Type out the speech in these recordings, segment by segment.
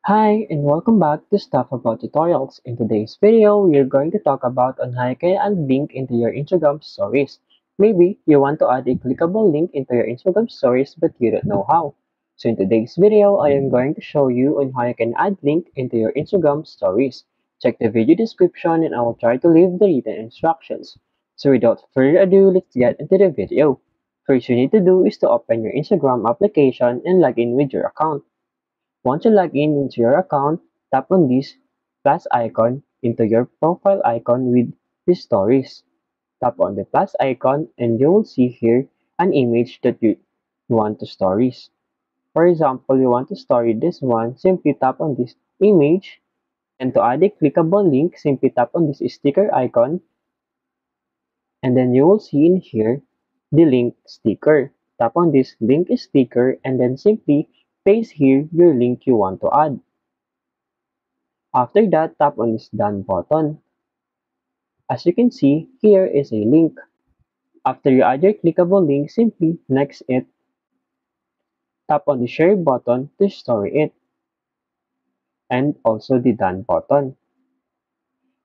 Hi, and welcome back to Stuff About Tutorials. In today's video, we're going to talk about on how you can add link into your Instagram stories. Maybe you want to add a clickable link into your Instagram stories but you don't know how. So in today's video, I am going to show you on how you can add link into your Instagram stories. Check the video description and I will try to leave the written instructions. So without further ado, let's get into the video. First you need to do is to open your Instagram application and log in with your account. Once you log in into your account, tap on this plus icon into your profile icon with the stories. Tap on the plus icon and you will see here an image that you want to stories. For example, you want to story this one, simply tap on this image, and to add a clickable link, simply tap on this sticker icon, and then you will see in here the link sticker. Tap on this link sticker and then simply paste here your link you want to add. After that, tap on this done button. As you can see, here is a link. After you add your clickable link, simply next it, tap on the share button to story it, and also the done button.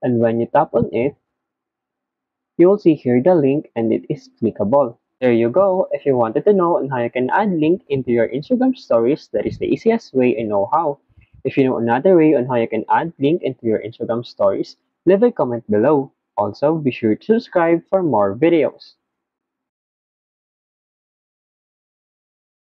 And when you tap on it, you will see here the link and it is clickable. There you go. If you wanted to know on how you can add link into your Instagram stories, that is the easiest way I know how. If you know another way on how you can add link into your Instagram stories, leave a comment below. Also, be sure to subscribe for more videos.